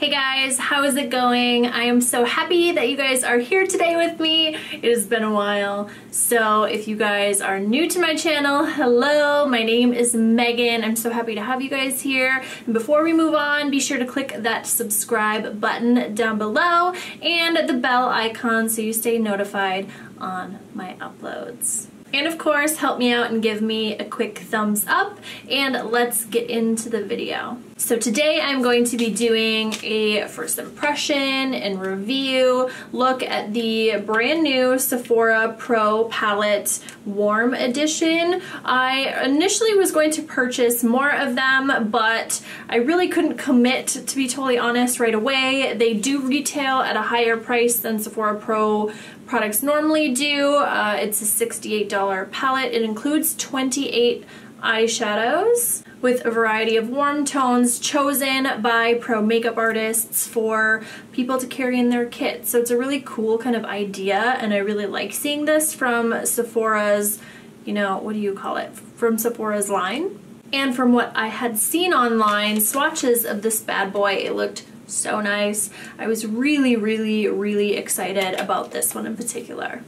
Hey guys, how is it going? I am so happy that you guys are here today with me. It has been a while. So if you guys are new to my channel, hello, my name is Megan. I'm so happy to have you guys here. And before we move on, be sure to click that subscribe button down below and the bell icon so you stay notified on my uploads. And of course, help me out and give me a quick thumbs up, and let's get into the video. So today I'm going to be doing a first impression and review look at the brand new Sephora Pro Palette Warm Edition. I initially was going to purchase more of them, but I really couldn't commit, to be totally honest, right away. They do retail at a higher price than Sephora Pro products normally do. It's a $68 palette. It includes 28 eyeshadows with a variety of warm tones chosen by pro makeup artists for people to carry in their kit. So it's a really cool kind of idea, and I really like seeing this from Sephora's, you know, what do you call it? From Sephora's line. And from what I had seen online, swatches of this bad boy, it looked so nice. I was really excited about this one in particular.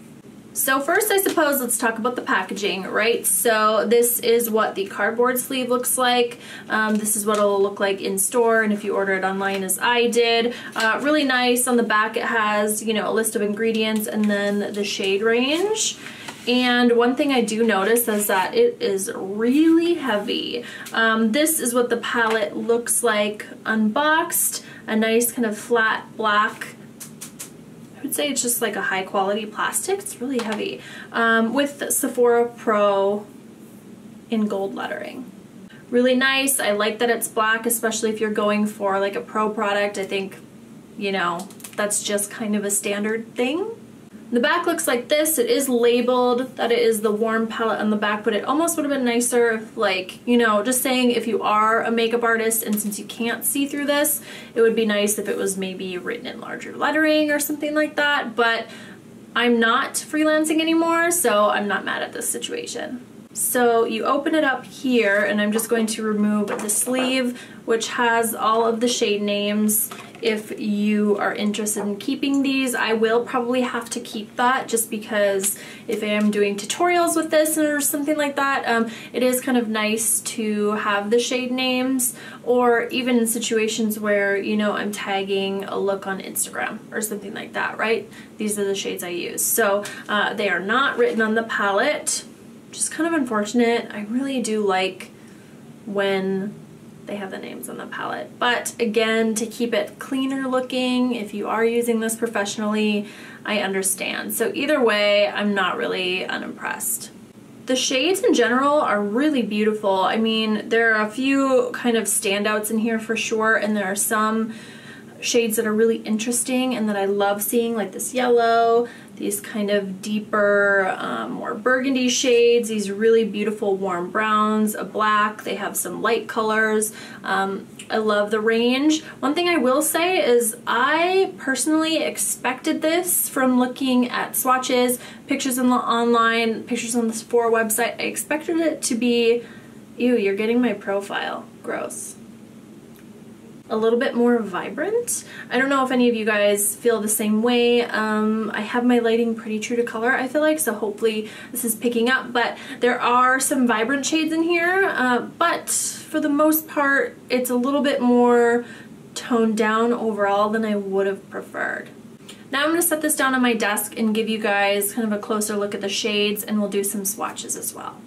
So first, I suppose, let's talk about the packaging, right? So this is what the cardboard sleeve looks like. This is what it'll look like in store, and if you order it online as I did. Really nice. On the back it has, you know, a list of ingredients and then the shade range. And one thing I do notice is that it is really heavy. This is what the palette looks like unboxed. A nice kind of flat black, I would say it's just like a high quality plastic. It's really heavy. With Sephora Pro in gold lettering. Really nice. I like that it's black, especially if you're going for like a pro product. I think, you know, that's just kind of a standard thing. The back looks like this. It is labeled that it is the warm palette on the back, but it almost would have been nicer if, like, you know, just saying if you are a makeup artist and since you can't see through this, it would be nice if it was maybe written in larger lettering or something like that, but I'm not freelancing anymore, so I'm not mad at this situation. So you open it up here, and I'm just going to remove the sleeve, which has all of the shade names. If you are interested in keeping these, I will probably have to keep that just because if I am doing tutorials with this or something like that, it is kind of nice to have the shade names, or even in situations where, you know, I'm tagging a look on Instagram or something like that, right? These are the shades I use. So they are not written on the palette, which is kind of unfortunate. I really do like when they have the names on the palette. But again, to keep it cleaner looking, if you are using this professionally, I understand. So either way, I'm not really unimpressed. The shades in general are really beautiful. I mean, there are a few kind of standouts in here for sure, and there are some shades that are really interesting and that I love seeing, like this yellow, these kind of deeper, more burgundy shades, these really beautiful warm browns, a black, they have some light colors. I love the range. One thing I will say is I personally expected this from looking at swatches, pictures online, pictures on the Sephora website. I expected it to be, ew, you're getting my profile, gross. A little bit more vibrant. I don't know if any of you guys feel the same way. I have my lighting pretty true to color, I feel like, so hopefully this is picking up, but there are some vibrant shades in here, but for the most part it's a little bit more toned down overall than I would have preferred. Now I'm going to set this down on my desk and give you guys kind of a closer look at the shades, and we'll do some swatches as well.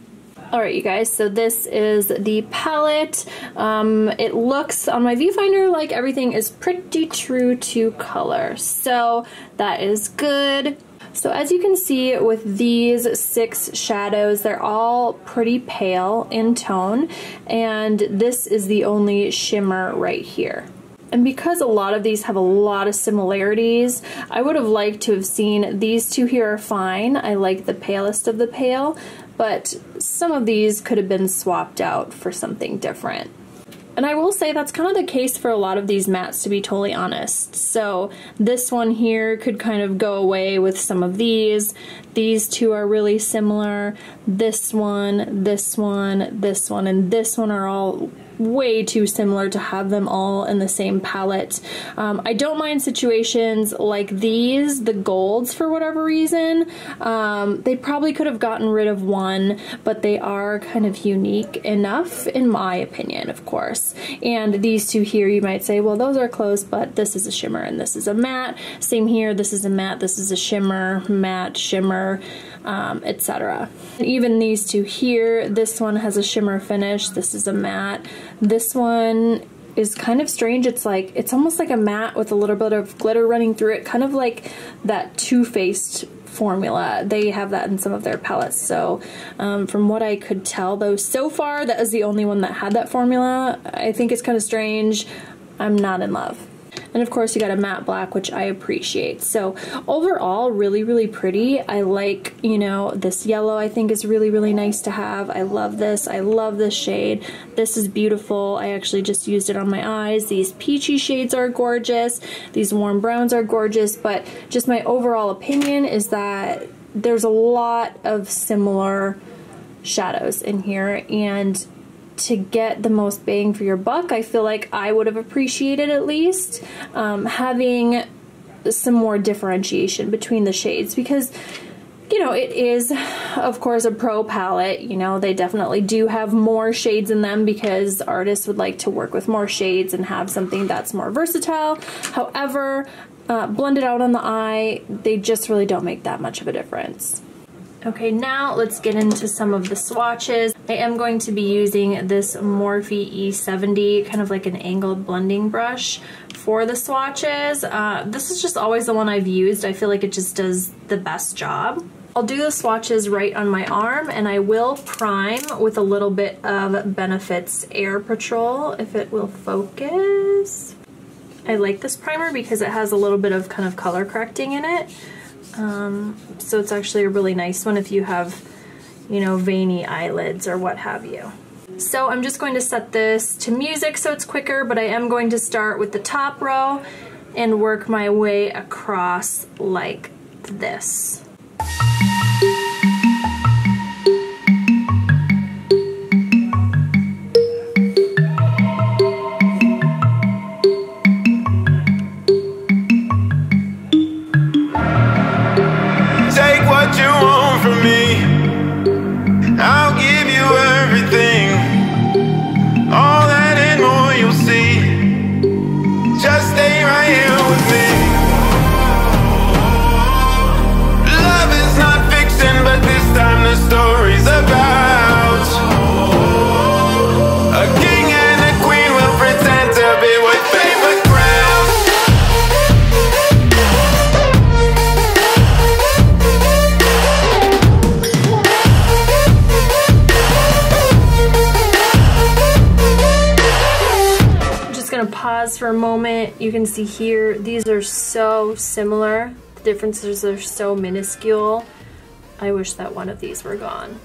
Alright you guys, so this is the palette. It looks on my viewfinder like everything is pretty true to color, so that is good. So as you can see with these 6 shadows, they're all pretty pale in tone, and this is the only shimmer right here. And because a lot of these have a lot of similarities, I would have liked to have seen these two here are fine. I like the palest of the pale, but some of these could have been swapped out for something different. And I will say that's kind of the case for a lot of these mattes, to be totally honest. So this one here could kind of go away with some of these. These two are really similar. This one, and this one are all way too similar to have them all in the same palette. I don't mind situations like these, the golds, for whatever reason. They probably could have gotten rid of one, but they are kind of unique enough, in my opinion, of course. And these two here, you might say, well, those are close, but this is a shimmer and this is a matte. Same here, this is a matte, this is a shimmer, matte, shimmer, etc. Even these two here, this one has a shimmer finish, this is a matte. This one is kind of strange. It's like, it's almost like a matte with a little bit of glitter running through it, kind of like that Too Faced formula. They have that in some of their palettes. So from what I could tell though, so far that is the only one that had that formula. I think it's kind of strange. I'm not in love. And of course you got a matte black, which I appreciate. So overall, really, really pretty. I like, you know, this yellow I think is really, really nice to have. I love this. I love this shade. This is beautiful. I actually just used it on my eyes. These peachy shades are gorgeous. These warm browns are gorgeous. But just my overall opinion is that there's a lot of similar shadows in here, and to get the most bang for your buck, I feel like I would have appreciated at least having some more differentiation between the shades, because, you know, it is, of course, a pro palette. You know, they definitely do have more shades in them because artists would like to work with more shades and have something that's more versatile. However, blended out on the eye, they just really don't make that much of a difference. Okay, now let's get into some of the swatches. I am going to be using this Morphe E70, kind of like an angled blending brush for the swatches. This is just always the one I've used. I feel like it just does the best job. I'll do the swatches right on my arm, and I will prime with a little bit of Benefit's Air Patrol, if it will focus. I like this primer because it has a little bit of kind of color correcting in it. So it's actually a really nice one if you have, you know, veiny eyelids or what have you. So I'm just going to set this to music so it's quicker, but I am going to start with the top row and work my way across like this. Pause for a moment. You can see here, these are so similar. The differences are so minuscule. I wish that one of these were gone.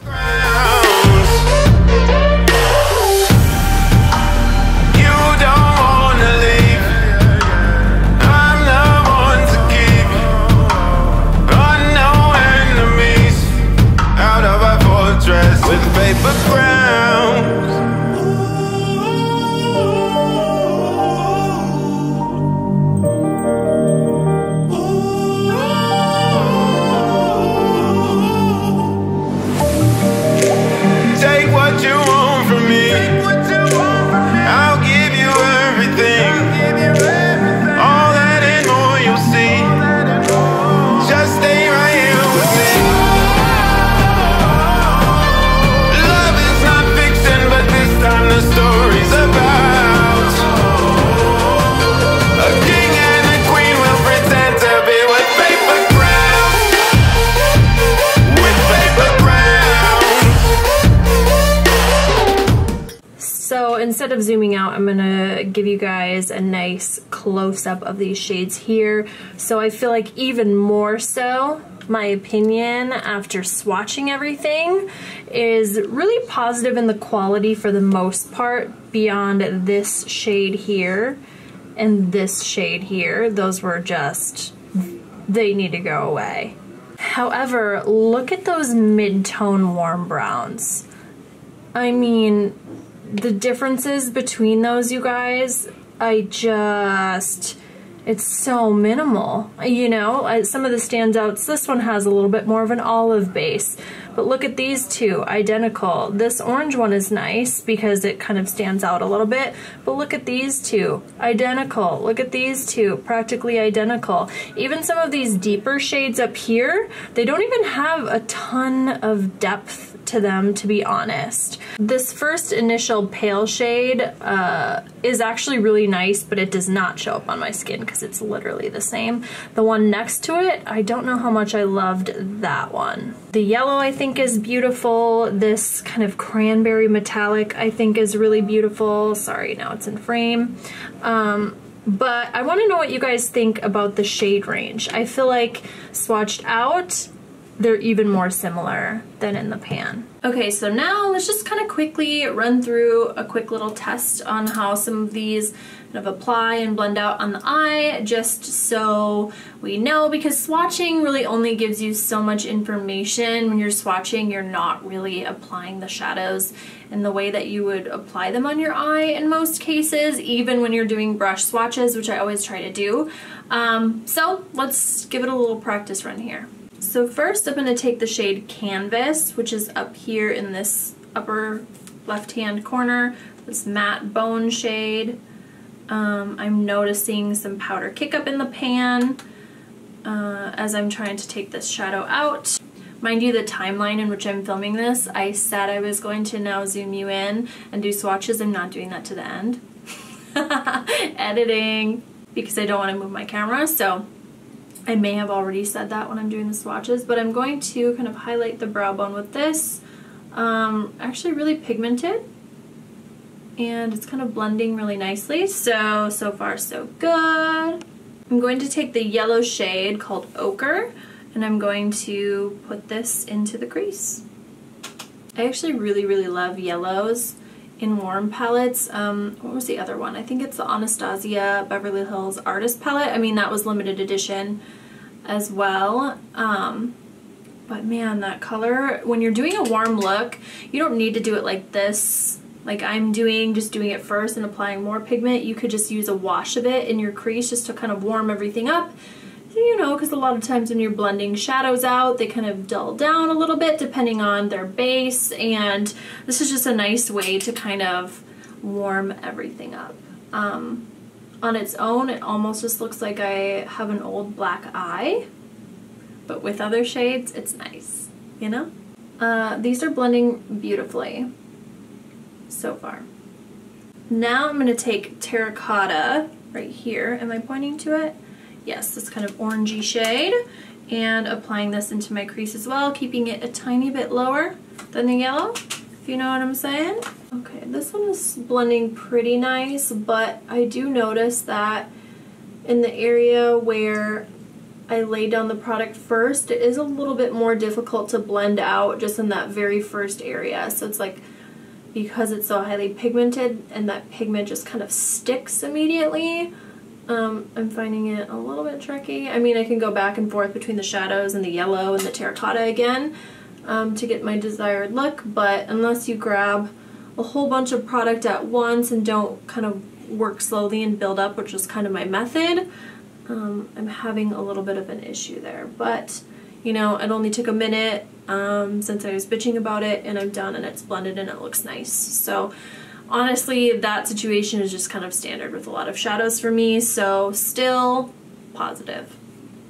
Instead of zooming out, I'm gonna give you guys a nice close-up of these shades here. So I feel like even more so, my opinion after swatching everything is really positive in the quality for the most part, beyond this shade here and this shade here. Those were just, they need to go away. However, look at those mid-tone warm browns. I mean, the differences between those, you guys, it's so minimal, you know. Some of the standouts, this one has a little bit more of an olive base, but look at these two, identical. This orange one is nice because it kind of stands out a little bit, but look at these two, identical. Look at these two, practically identical. Even some of these deeper shades up here, they don't even have a ton of depth to them, to be honest. This first initial pale shade is actually really nice, but it does not show up on my skin because it's literally the same. The one next to it, I don't know how much I loved that one. The yellow I think is beautiful. This kind of cranberry metallic I think is really beautiful. Sorry, now it's in frame. But I want to know what you guys think about the shade range. I feel like swatched out, they're even more similar than in the pan. Okay, so now let's just kind of quickly run through a quick little test on how some of these kind of apply and blend out on the eye, just so we know, because swatching really only gives you so much information. When you're swatching, you're not really applying the shadows in the way that you would apply them on your eye in most cases, even when you're doing brush swatches, which I always try to do. So let's give it a little practice run here. So first I'm going to take the shade Canvas, which is up here in this upper left-hand corner, this matte bone shade. I'm noticing some powder kick up in the pan as I'm trying to take this shadow out. Mind you, the timeline in which I'm filming this, I said I was going to now zoom you in and do swatches. I'm not doing that to the end. Editing, because I don't want to move my camera, so I may have already said that when I'm doing the swatches, but I'm going to kind of highlight the brow bone with this. Actually really pigmented, and it's kind of blending really nicely. So far so good. I'm going to take the yellow shade called Ochre, and I'm going to put this into the crease. I actually really love yellows in warm palettes. What was the other one? I think it's the Anastasia Beverly Hills Artist palette. I mean, that was limited edition as well. But man, that color, when you're doing a warm look, you don't need to do it like this, like I'm doing, just doing it first and applying more pigment. You could just use a wash of it in your crease just to kind of warm everything up. You know, because a lot of times when you're blending shadows out, they kind of dull down a little bit depending on their base, and this is just a nice way to kind of warm everything up. On its own, it almost just looks like I have an old black eye, but with other shades, it's nice, you know? These are blending beautifully so far. Now I'm going to take Terracotta right here. Am I pointing to it? Yes, this kind of orangey shade, and applying this into my crease as well, keeping it a tiny bit lower than the yellow, if you know what I'm saying. Okay, this one is blending pretty nice, but I do notice that in the area where I lay down the product first, it is a little bit more difficult to blend out just in that very first area. So it's like, because it's so highly pigmented and that pigment just kind of sticks immediately, I'm finding it a little bit tricky. I mean, I can go back and forth between the shadows and the yellow and the terracotta again to get my desired look, but unless you grab a whole bunch of product at once and don't kind of work slowly and build up, which is kind of my method, I'm having a little bit of an issue there. But, you know, it only took a minute since I was bitching about it, and I'm done and it's blended and it looks nice. So honestly, that situation is just kind of standard with a lot of shadows for me, so still positive.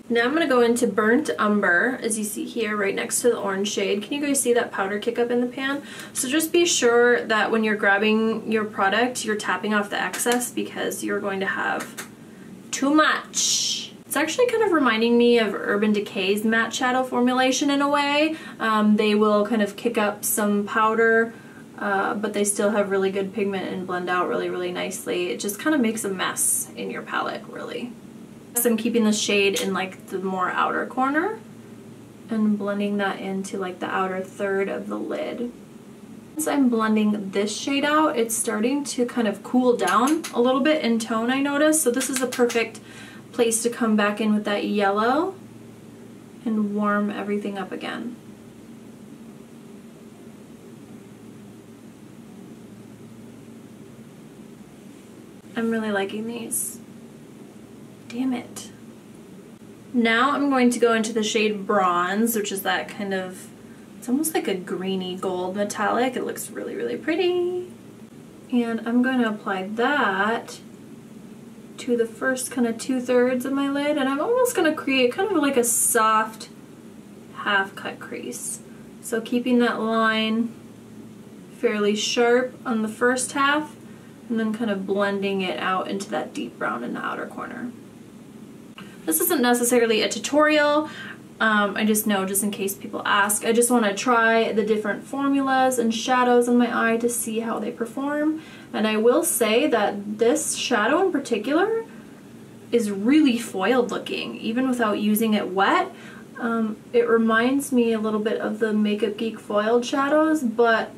Now I'm going to go into Burnt Umber, as you see here, right next to the orange shade. Can you guys see that powder kick up in the pan? So just be sure that when you're grabbing your product, you're tapping off the excess, because you're going to have too much. It's actually kind of reminding me of Urban Decay's matte shadow formulation in a way. They will kind of kick up some powder, but they still have really good pigment and blend out really nicely. It just kind of makes a mess in your palette, really. So I'm keeping the shade in like the more outer corner and blending that into like the outer third of the lid. Once I'm blending this shade out, it's starting to kind of cool down a little bit in tone, I noticed. So this is a perfect place to come back in with that yellow and warm everything up again. I'm really liking these. Damn it. Now I'm going to go into the shade Bronze, which is that kind of, it's almost like a greeny gold metallic. It looks really, really pretty. And I'm going to apply that to the first kind of 2/3 of my lid, and I'm almost going to create kind of like a soft half cut crease. So keeping that line fairly sharp on the first half, and then kind of blending it out into that deep brown in the outer corner. This isn't necessarily a tutorial. I just know, just in case people ask, I just want to try the different formulas and shadows in my eye to see how they perform. And I will say that this shadow in particular is really foiled looking, even without using it wet. It reminds me a little bit of the Makeup Geek foiled shadows, but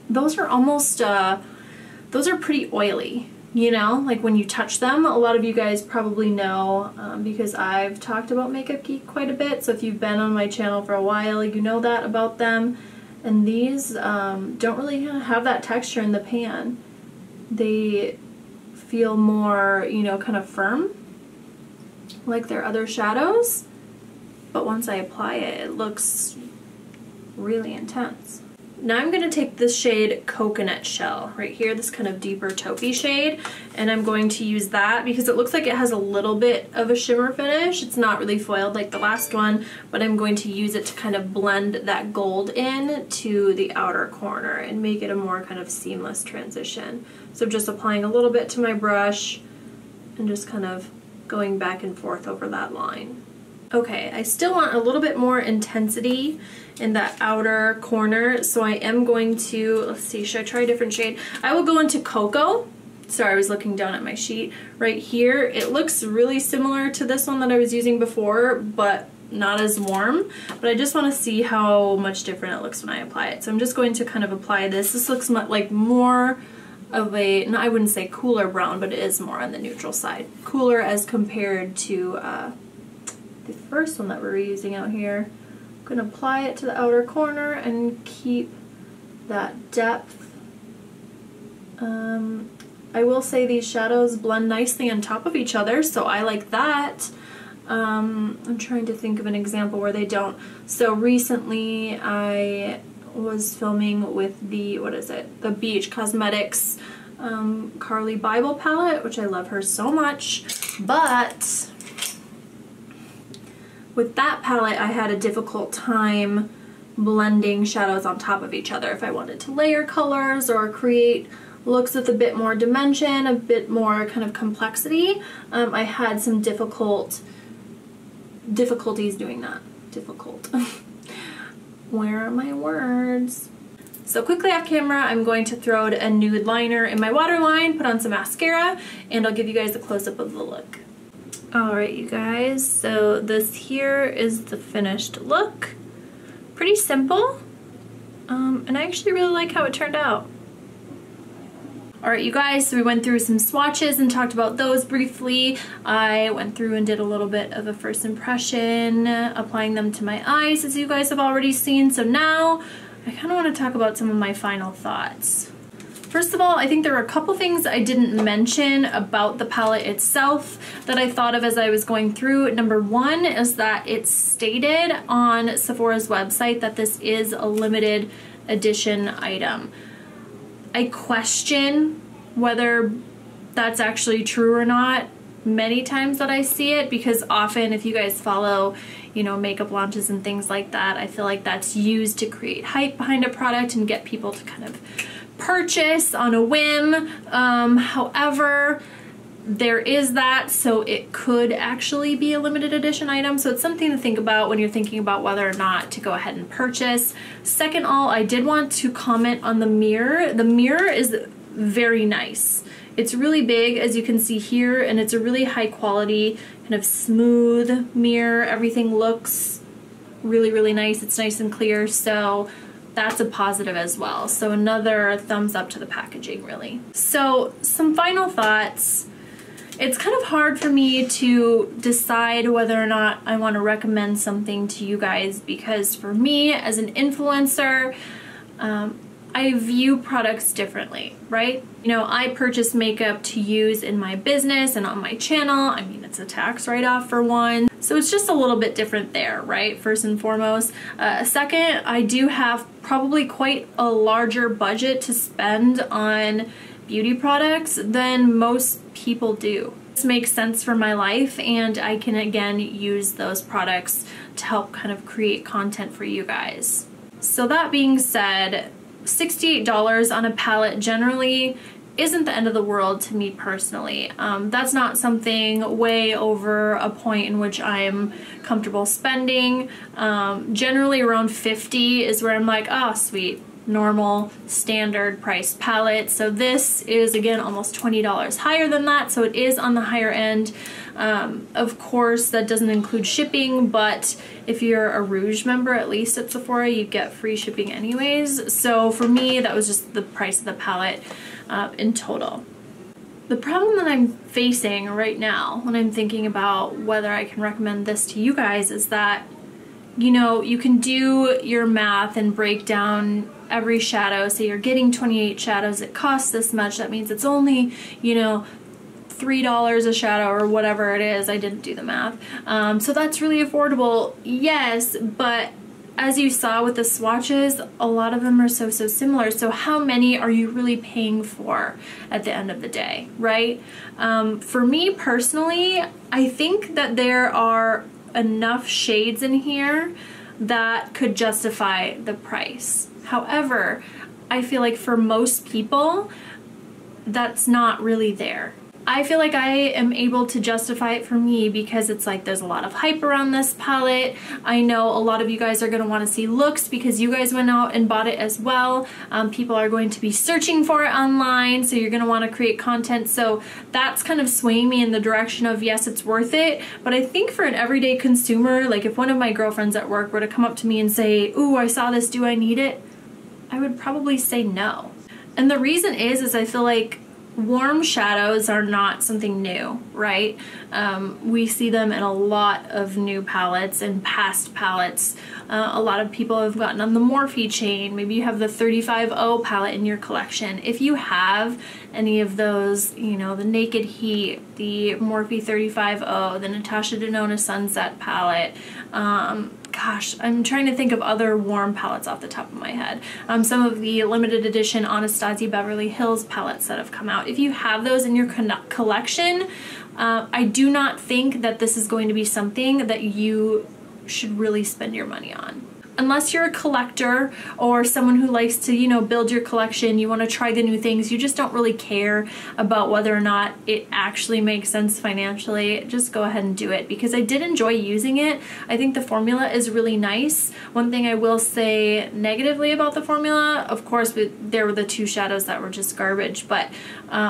those are almost, those are pretty oily. You know, like when you touch them, a lot of you guys probably know because I've talked about Makeup Geek quite a bit, so if you've been on my channel for a while, you know that about them. And these don't really have that texture in the pan. They feel more, you know, kind of firm, like their other shadows, but once I apply it, it looks really intense. Now I'm going to take this shade Coconut Shell right here, this kind of deeper taupey shade, and I'm going to use that because it looks like it has a little bit of a shimmer finish. It's not really foiled like the last one, but I'm going to use it to kind of blend that gold in to the outer corner and make it a more kind of seamless transition. So just applying a little bit to my brush and just kind of going back and forth over that line. Okay, I still want a little bit more intensity in that outer corner, so I am going to, let's see, should I try a different shade? I will go into Cocoa. Sorry, I was looking down at my sheet. Right here, it looks really similar to this one that I was using before, but not as warm. But I just want to see how much different it looks when I apply it. So I'm just going to kind of apply this. This looks like more of a, no, I wouldn't say cooler brown, but it is more on the neutral side. Cooler as compared to the first one that we're using out here. I'm going to apply it to the outer corner and keep that depth. I will say these shadows blend nicely on top of each other, so I like that. I'm trying to think of an example where they don't. So recently I was filming with the, what is it? The Beach Cosmetics Carly Bible palette, which I love her so much, but with that palette, I had a difficult time blending shadows on top of each other. If I wanted to layer colors or create looks with a bit more dimension, a bit more kind of complexity, I had some difficulties doing that. Difficult. Where are my words? So quickly off camera, I'm going to throw a nude liner in my waterline, put on some mascara, and I'll give you guys a close-up of the look. Alright you guys, so this here is the finished look. Pretty simple, and I actually really like how it turned out. Alright you guys, so we went through some swatches and talked about those briefly. I went through and did a little bit of a first impression, applying them to my eyes as you guys have already seen. So now I kind of want to talk about some of my final thoughts. First of all, I think there were a couple things I didn't mention about the palette itself that I thought of as I was going through. Number one is that it's stated on Sephora's website that this is a limited edition item. I question whether that's actually true or not many times that I see it, because often if you guys follow, you know, makeup launches and things like that, I feel like that's used to create hype behind a product and get people to kind of purchase on a whim. However, there is that, so it could actually be a limited edition item, so it's something to think about when you're thinking about whether or not to go ahead and purchase. Second all, I did want to comment on the mirror. The mirror is very nice. It's really big, as you can see here, and it's a really high quality, kind of smooth mirror. Everything looks really, really nice. It's nice and clear, so that's a positive as well. So another thumbs up to the packaging, really. So some final thoughts. It's kind of hard for me to decide whether or not I want to recommend something to you guys, because for me as an influencer, I view products differently, right? You know, I purchase makeup to use in my business and on my channel. I mean, it's a tax write-off for one. So it's just a little bit different there, right? First and foremost. Second, I do have probably quite a larger budget to spend on beauty products than most people do. This makes sense for my life, and I can again use those products to help kind of create content for you guys. So that being said, $68 on a palette generally isn't the end of the world to me personally. That's not something way over a point in which I'm comfortable spending. Generally around 50 is where I'm like, oh sweet, normal standard price palette. So this is again almost $20 higher than that, so it is on the higher end. Of course that doesn't include shipping, but if you're a Rouge member, at least at Sephora, you get free shipping anyways. So for me, that was just the price of the palette in total. The problem that I'm facing right now when I'm thinking about whether I can recommend this to you guys is that, you know, you can do your math and break down every shadow. So you're getting 28 shadows, it costs this much. That means it's only, you know, $3 a shadow or whatever it is. I didn't do the math. So that's really affordable, yes, but as you saw with the swatches, a lot of them are so similar. So how many are you really paying for at the end of the day, right? For me personally, I think that there are enough shades in here that could justify the price. However, I feel like for most people, that's not really there. I feel like I am able to justify it for me because it's like there's a lot of hype around this palette. I know a lot of you guys are going to want to see looks because you guys went out and bought it as well. People are going to be searching for it online, so you're going to want to create content. So that's kind of swaying me in the direction of yes, it's worth it. But I think for an everyday consumer, like if one of my girlfriends at work were to come up to me and say, ooh, I saw this, do I need it? I would probably say no. And the reason is I feel like warm shadows are not something new, right? We see them in a lot of new palettes and past palettes. A lot of people have gotten on the Morphe chain. Maybe you have the 35O palette in your collection. If you have any of those, you know, the Naked Heat, the Morphe 35O, the Natasha Denona Sunset palette, gosh, I'm trying to think of other warm palettes off the top of my head. Some of the limited edition Anastasia Beverly Hills palettes that have come out. If you have those in your collection, I do not think that this is going to be something that you should really spend your money on. Unless you're a collector or someone who likes to, you know, build your collection, you want to try the new things, you just don't really care about whether or not it actually makes sense financially, just go ahead and do it because I did enjoy using it. I think the formula is really nice. One thing I will say negatively about the formula, of course, there were the two shadows that were just garbage, but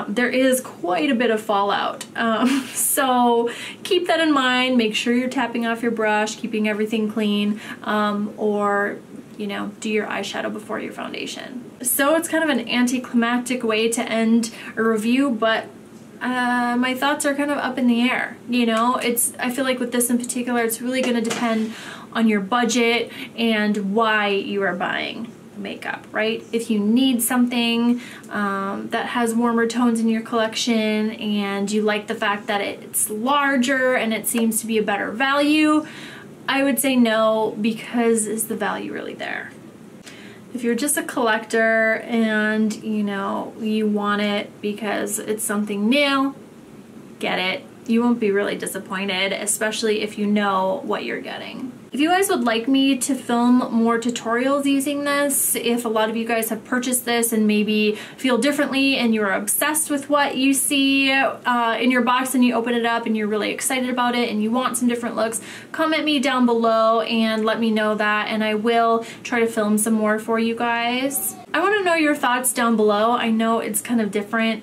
there is quite a bit of fallout. So keep that in mind. Make sure you're tapping off your brush, keeping everything clean, or, you know, do your eyeshadow before your foundation. So it's kind of an anticlimactic way to end a review, but my thoughts are kind of up in the air. You know, I feel like with this in particular, it's really going to depend on your budget and why you are buying makeup, right? If you need something that has warmer tones in your collection and you like the fact that it's larger and it seems to be a better value, I would say no, because is the value really there? If you're just a collector and, you know, you want it because it's something new, get it. You won't be really disappointed, especially if you know what you're getting. If you guys would like me to film more tutorials using this, if a lot of you guys have purchased this and maybe feel differently and you're obsessed with what you see in your box and you open it up and you're really excited about it and you want some different looks, comment me down below and let me know that, and I will try to film some more for you guys. I want to know your thoughts down below. I know it's kind of different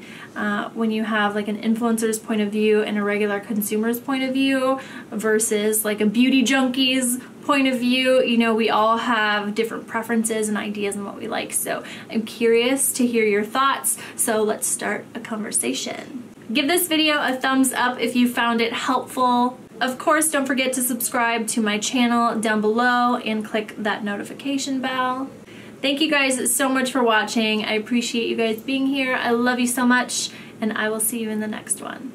when you have like an influencer's point of view and a regular consumer's point of view versus like a beauty junkie's point of view. You know, we all have different preferences and ideas on what we like, so I'm curious to hear your thoughts, so let's start a conversation. Give this video a thumbs up if you found it helpful. Of course, don't forget to subscribe to my channel down below and click that notification bell. Thank you guys so much for watching. I appreciate you guys being here. I love you so much, and I will see you in the next one.